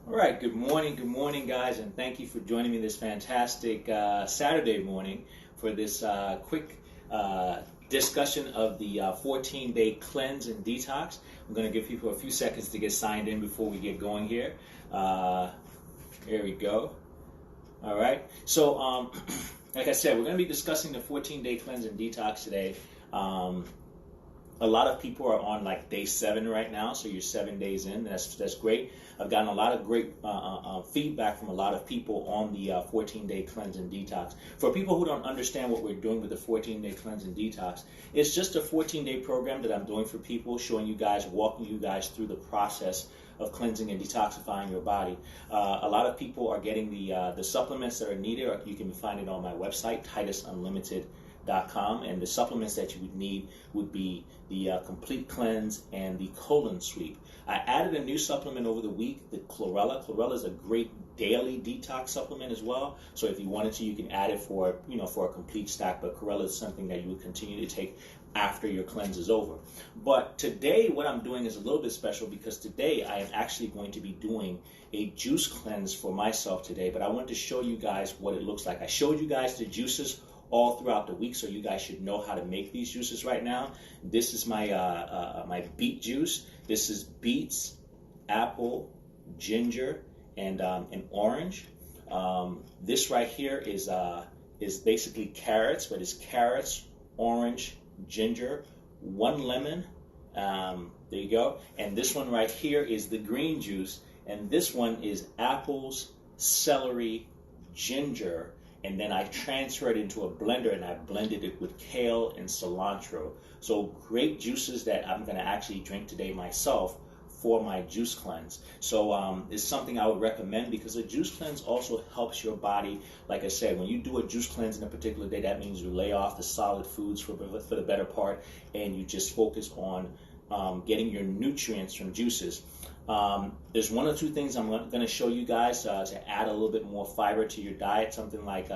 All right, good morning, guys, and thank you for joining me this fantastic Saturday morning for this quick discussion of the 14-day cleanse and detox. I'm going to give people a few seconds to get signed in before we get going here. Here we go. All right, so like I said, we're going to be discussing the 14-day cleanse and detox today. A lot of people are on like day 7 right now, so you're 7 days in. That's great. I've gotten a lot of great feedback from a lot of people on the 14-day cleanse and detox. For people who don't understand what we're doing with the 14-day cleanse and detox, it's just a 14-day program that I'm doing for people, showing you guys, walking you guys through the process of cleansing and detoxifying your body. A lot of people are getting the supplements that are needed. You can find it on my website, TitusUnlimited.com, and the supplements that you would need would be the complete cleanse and the colon sweep. I added a new supplement over the week, the chlorella. Chlorella is a great daily detox supplement as well. So if you wanted to, you can add it for a complete stack. But chlorella is something that you would continue to take after your cleanse is over. But today, what I'm doing is a little bit special because today I am actually going to be doing a juice cleanse for myself today. But I want to show you guys what it looks like. I showed you guys the juices all throughout the week, so you guys should know how to make these juices right now. This is my my beet juice. This is beets, apple, ginger, and orange. This right here is basically carrots, but it's carrots, orange, ginger, 1 lemon. There you go. And this one right here is the green juice, and this one is apples, celery, ginger. And then I transfer it into a blender and I blended it with kale and cilantro. So great juices that I'm going to actually drink today myself for my juice cleanse. So it's something I would recommend because a juice cleanse also helps your body. Like I said, when you do a juice cleanse in a particular day, that means you lay off the solid foods for the better part and you just focus on getting your nutrients from juices. There's 1 or 2 things I'm going to show you guys to add a little bit more fiber to your diet. Something like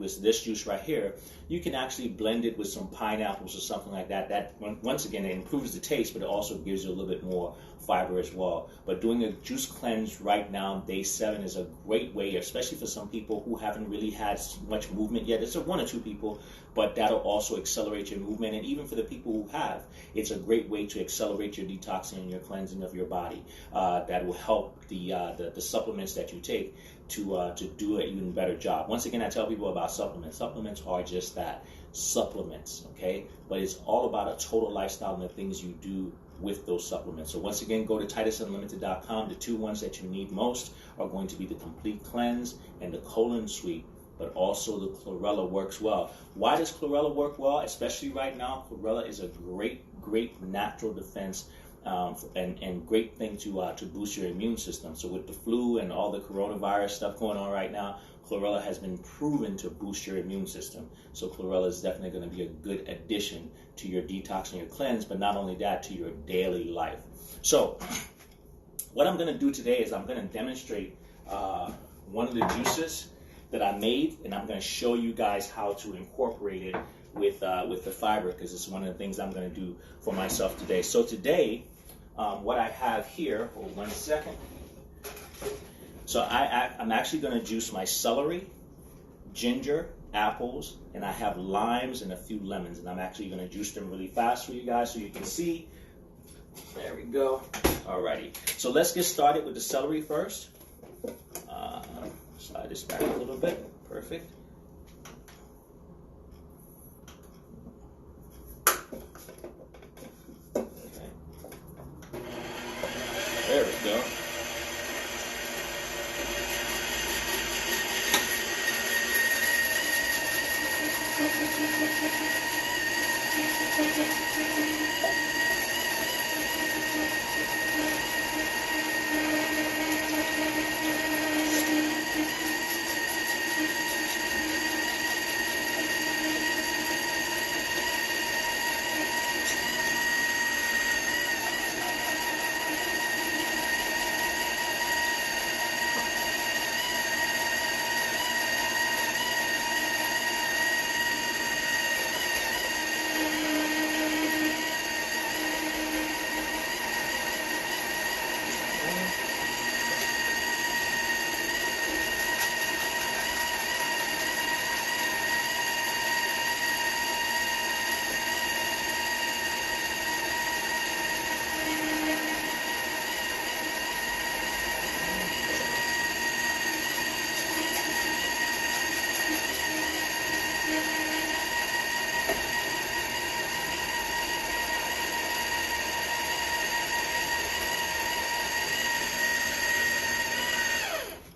with this juice right here, you can actually blend it with some pineapples or something like that. That once again, it improves the taste, but it also gives you a little bit more fiber as well. But doing a juice cleanse right now, day 7, is a great way, especially for some people who haven't really had much movement yet. It's 1 or 2 people, but that'll also accelerate your movement. And even for the people who have, it's a great way to accelerate your detoxing and your cleansing of your body. That will help the supplements that you take to do an even better job. Once again, I tell people about supplements. Supplements are just that, supplements, okay? But it's all about a total lifestyle and the things you do with those supplements. So once again, go to TitusUnlimited.com. The 2 ones that you need most are going to be the complete cleanse and the colon sweep, but also the chlorella works well. Why does chlorella work well? Especially right now, chlorella is a great natural defense and great thing to boost your immune system. So with the flu and all the coronavirus stuff going on right now, chlorella has been proven to boost your immune system. So chlorella is definitely going to be a good addition to your detox and your cleanse, but not only that, to your daily life. So what I'm going to do today is I'm going to demonstrate one of the juices that I made, and I'm going to show you guys how to incorporate it with the fiber, because it's one of the things I'm going to do for myself today. So today, what I have here, hold 1 second. So I'm actually going to juice my celery, ginger, apples, and I have limes and a few lemons, and I'm actually going to juice them really fast for you guys so you can see. There we go. Alrighty. So let's get started with the celery first. Slide this back a little bit. Perfect. Okay. There we go.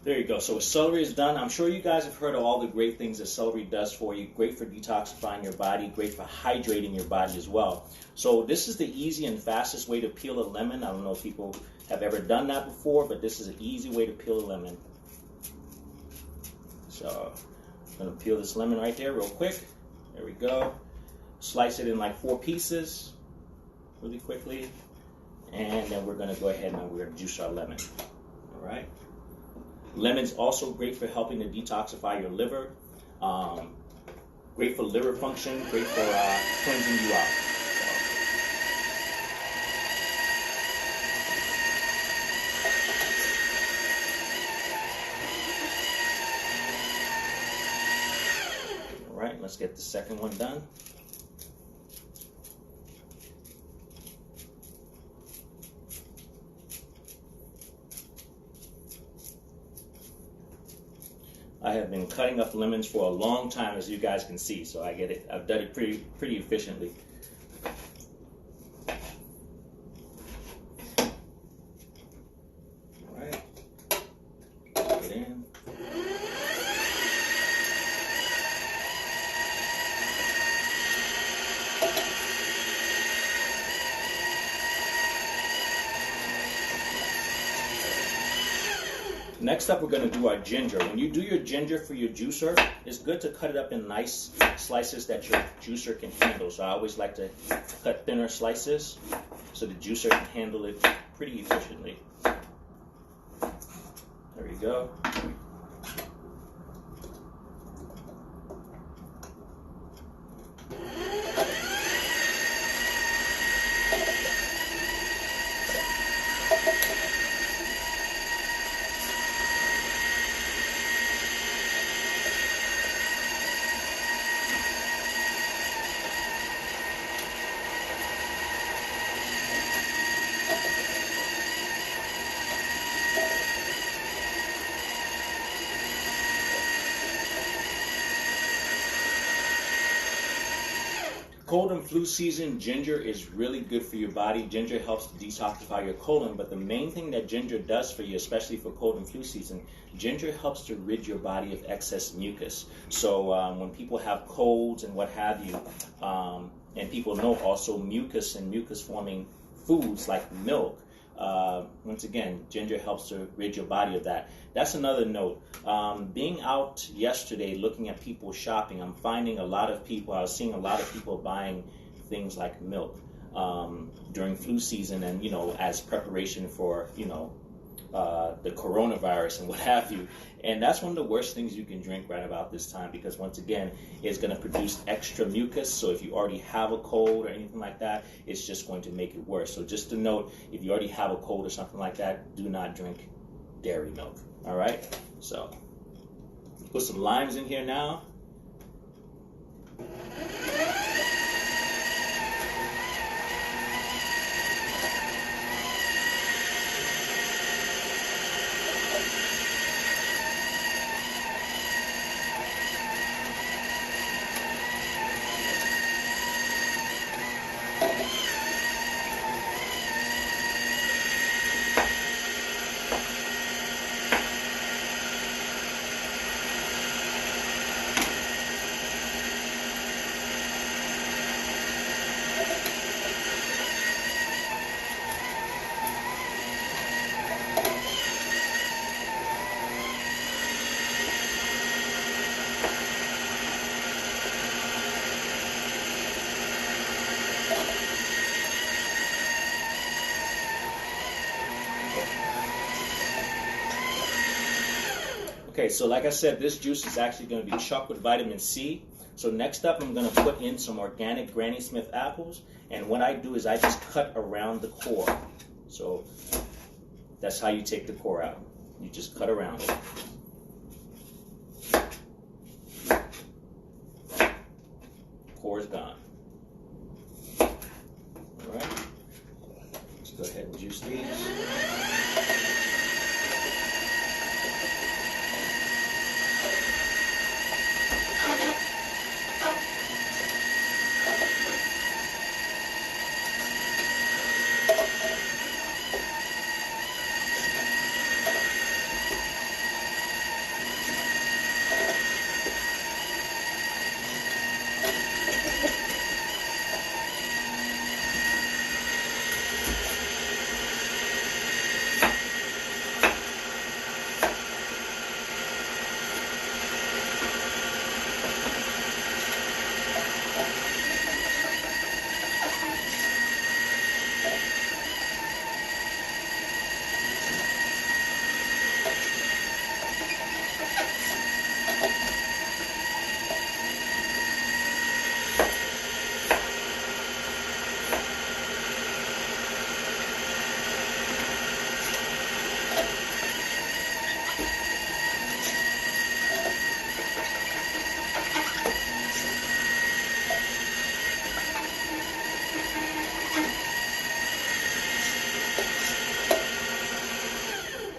There you go. So celery is done. I'm sure you guys have heard of all the great things that celery does for you. Great for detoxifying your body, great for hydrating your body as well. So this is the easy and fastest way to peel a lemon. I don't know if people have ever done that before, but this is an easy way to peel a lemon. So I'm going to peel this lemon right there real quick. There we go. Slice it in like 4 pieces really quickly. And then we're going to go ahead and we're going to juice our lemon. All right. Lemon's also great for helping to detoxify your liver. Great for liver function. Great for cleansing you out. All right, let's get the second one done. I have been cutting up lemons for a long time, as you guys can see, so I get it. I've done it pretty efficiently. All right, put it in. Next up, we're going to do our ginger. When you do your ginger for your juicer, it's good to cut it up in nice slices that your juicer can handle. So I always like to cut thinner slices so the juicer can handle it pretty efficiently. There you go. Cold and flu season, ginger is really good for your body. Ginger helps to detoxify your colon, but the main thing that ginger does for you, especially for cold and flu season, ginger helps to rid your body of excess mucus. So when people have colds and what have you, and people know also mucus and mucus-forming foods like milk, once again, ginger helps to rid your body of that. That's another note. Being out yesterday looking at people shopping, I'm finding a lot of people, I was seeing a lot of people buying things like milk during flu season and, as preparation for, the coronavirus and what have you. And that's one of the worst things you can drink right about this time because, once again, it's going to produce extra mucus. So if you already have a cold or anything like that, it's just going to make it worse. So just to note, if you already have a cold or something like that, do not drink dairy milk. All right? So put some limes in here now. Okay, so like I said, this juice is actually going to be chock with vitamin C. So next up, I'm going to put in some organic Granny Smith apples. And what I do is I just cut around the core. So that's how you take the core out. You just cut around it. Core is gone. All right. Let's go ahead and juice these.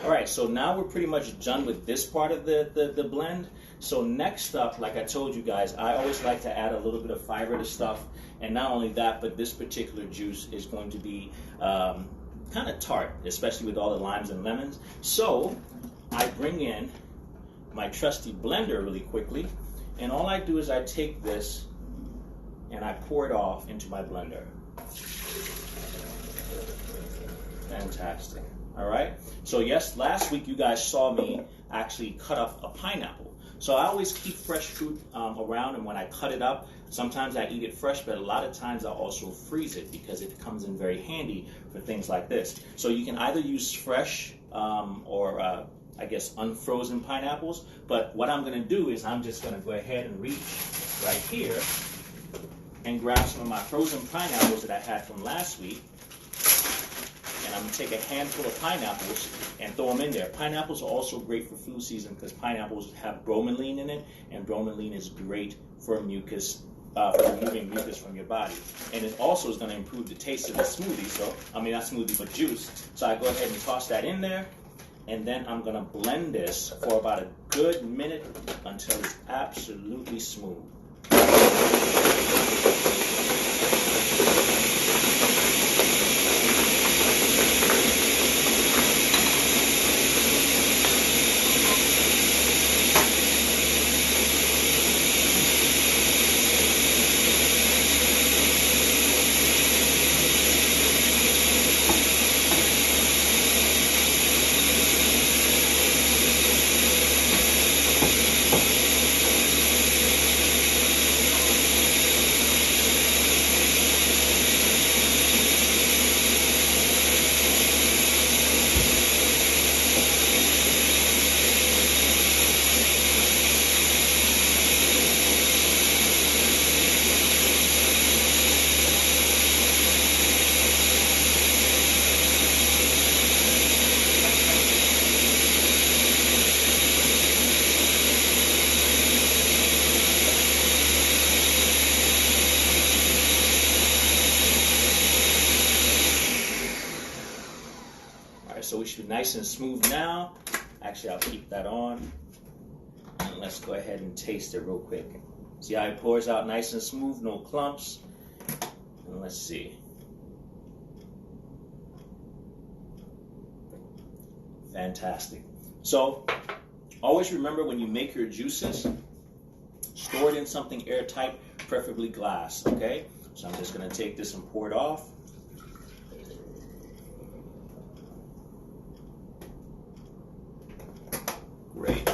All right, so now we're pretty much done with this part of the blend. So next up, like I told you guys, I always like to add a little bit of fiber to stuff. And not only that, but this particular juice is going to be kind of tart, especially with all the limes and lemons. So I bring in my trusty blender really quickly. And all I do is I take this and I pour it off into my blender. Fantastic. All right. So yes, last week you guys saw me actually cut up a pineapple. So I always keep fresh fruit around, and when I cut it up, sometimes I eat it fresh, but a lot of times I also freeze it because it comes in very handy for things like this. So you can either use fresh or I guess unfrozen pineapples, but what I'm going to do is I'm just going to go ahead and reach right here and grab some of my frozen pineapples that I had from last week. I'm going to take a handful of pineapples and throw them in there. Pineapples are also great for flu season because pineapples have bromelain in it, and bromelain is great for mucus, for removing mucus from your body. And it also is going to improve the taste of the smoothie. So, I mean, not smoothie, but juice. So I go ahead and toss that in there, and then I'm going to blend this for about a good minute until it's absolutely smooth. So we should be nice and smooth now. Actually, I'll keep that on. And let's go ahead and taste it real quick. See how it pours out nice and smooth, no clumps. And let's see. Fantastic. So always remember when you make your juices, store it in something airtight, preferably glass, okay? So I'm just gonna take this and pour it off. Great.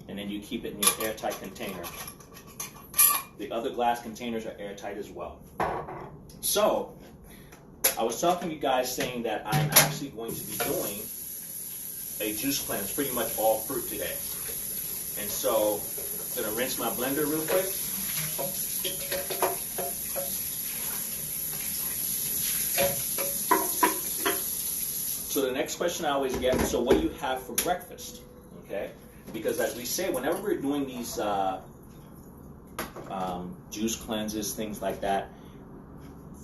And then you keep it in your airtight container. The other glass containers are airtight as well. So, I was talking to you guys saying that I'm actually going to be doing a juice cleanse, pretty much all fruit today. And so, I'm going to rinse my blender real quick. So the next question I always get, so what do you have for breakfast? Okay, because as we say, whenever we're doing these juice cleanses, things like that,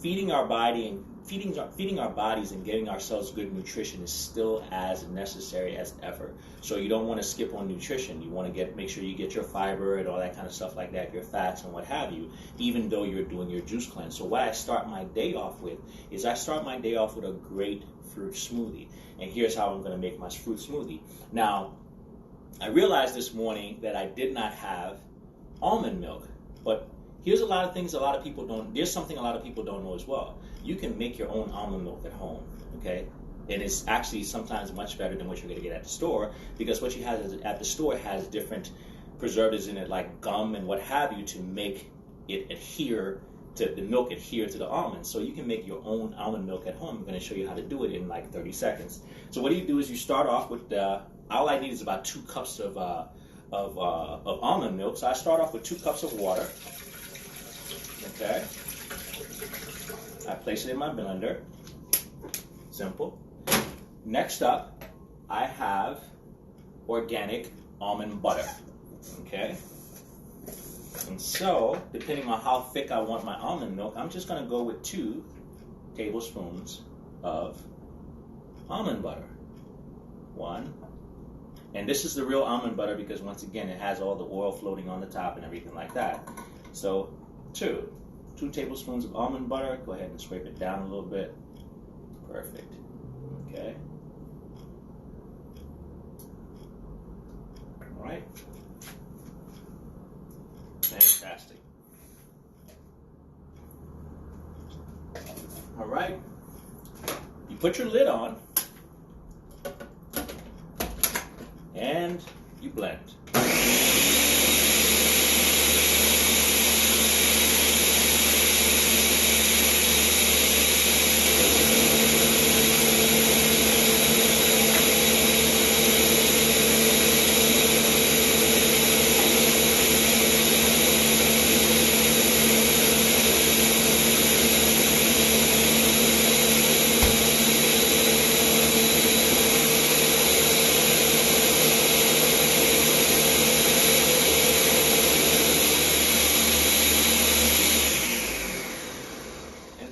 feeding our body and feeding our bodies and giving ourselves good nutrition is still as necessary as ever. So you don't want to skip on nutrition. You want to make sure you get your fiber and all that kind of stuff like that, your fats and what have you, even though you're doing your juice cleanse. So what I start my day off with is I start my day off with a great fruit smoothie. And here's how I'm going to make my fruit smoothie. Now, I realized this morning that I did not have almond milk, but here's a lot of things a lot of people don't, there's something a lot of people don't know as well. You can make your own almond milk at home, okay? And it's actually sometimes much better than what you're going to get at the store, because what you have at the store has different preservatives in it, like gum and what have you, to make it adhere to the milk adhere to the almonds. So you can make your own almond milk at home. I'm going to show you how to do it in like 30 seconds. So what you do is you start off with all I need is about 2 cups of almond milk. So I start off with 2 cups of water. Okay. I place it in my blender. Simple. Next up, I have organic almond butter. Okay. And so, depending on how thick I want my almond milk, I'm just going to go with 2 tablespoons of almond butter. 1. And this is the real almond butter because once again, it has all the oil floating on the top and everything like that. So 2 tablespoons of almond butter. Go ahead and scrape it down a little bit. Perfect. Okay. All right. Fantastic. All right. You put your lid on and you blend.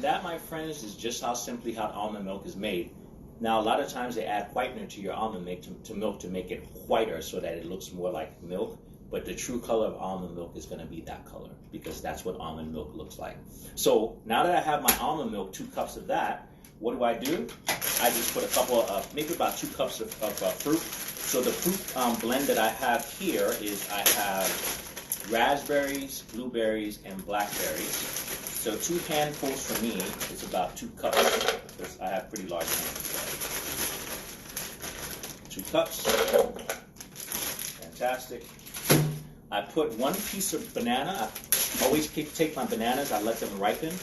That, my friends, is just how simply how almond milk is made. Now, a lot of times they add whitener to your almond milk to milk to make it whiter so that it looks more like milk. But the true color of almond milk is going to be that color because that's what almond milk looks like. So now that I have my almond milk, 2 cups of that, what do? I just put a couple of, maybe about 2 cups of fruit. So the fruit blend that I have here is I have raspberries, blueberries, and blackberries. So 2 handfuls for me is about 2 cups because I have pretty large hands. 2 cups. Fantastic. I put 1 piece of banana. I always take my bananas, I let them ripen,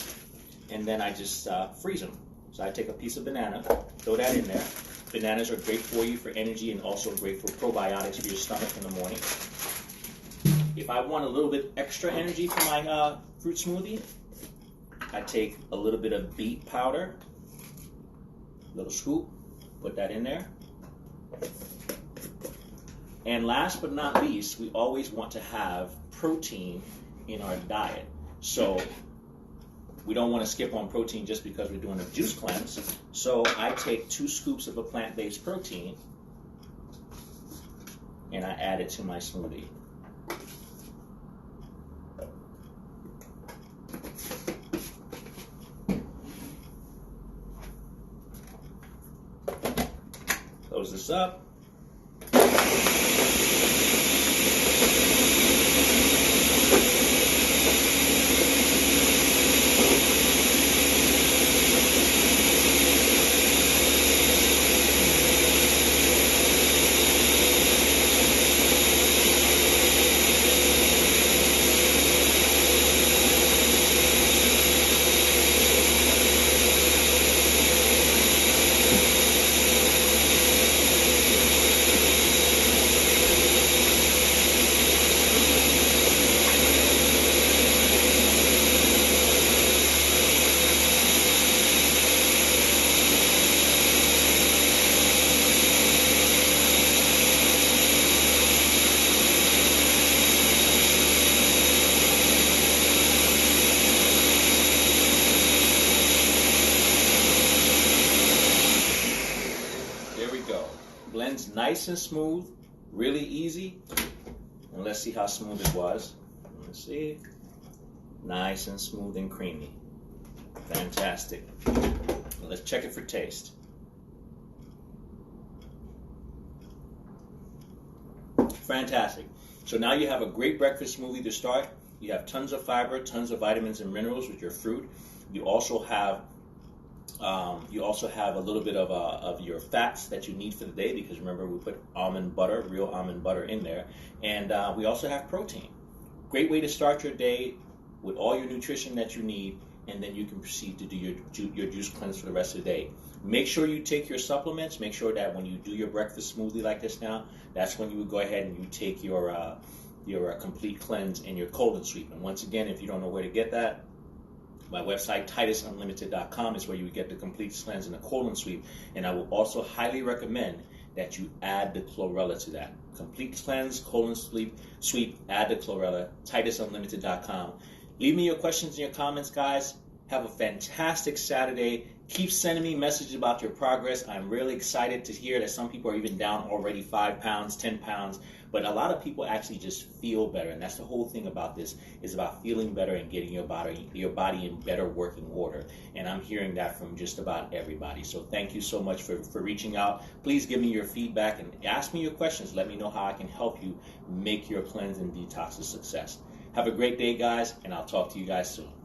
and then I just freeze them. So I take a piece of banana, throw that in there. Bananas are great for you for energy and also great for probiotics for your stomach in the morning. If I want a little bit extra energy for my fruit smoothie, I take a little bit of beet powder, little scoop, put that in there. And last but not least, we always want to have protein in our diet. So we don't want to skip on protein just because we're doing a juice cleanse. So I take 2 scoops of a plant-based protein and I add it to my smoothie. Close this up. Blends nice and smooth, really easy. And let's see how smooth it was. Let's see. Nice and smooth and creamy. Fantastic. Let's check it for taste. Fantastic. So now you have a great breakfast smoothie to start. You have tons of fiber, tons of vitamins and minerals with your fruit. You also have a little bit of your fats that you need for the day because remember we put almond butter, real almond butter in there. And we also have protein. Great way to start your day with all your nutrition that you need, and then you can proceed to do your juice cleanse for the rest of the day. Make sure you take your supplements. Make sure that when you do your breakfast smoothie like this now, that's when you would go ahead and you take your complete cleanse and your cold and sweep. And once again, if you don't know where to get that, my website, TitusUnlimited.com, is where you would get the complete cleanse and the colon sweep. And I will also highly recommend that you add the chlorella to that. Complete cleanse, colon sweep, add the chlorella, TitusUnlimited.com. Leave me your questions and your comments, guys. Have a fantastic Saturday. Keep sending me messages about your progress. I'm really excited to hear that some people are even down already 5 pounds, 10 pounds. But a lot of people actually just feel better, and that's the whole thing about this, is about feeling better and getting your body in better working order. And I'm hearing that from just about everybody. So thank you so much for reaching out. Please give me your feedback and ask me your questions. Let me know how I can help you make your cleanse and detox a success. Have a great day, guys, and I'll talk to you guys soon.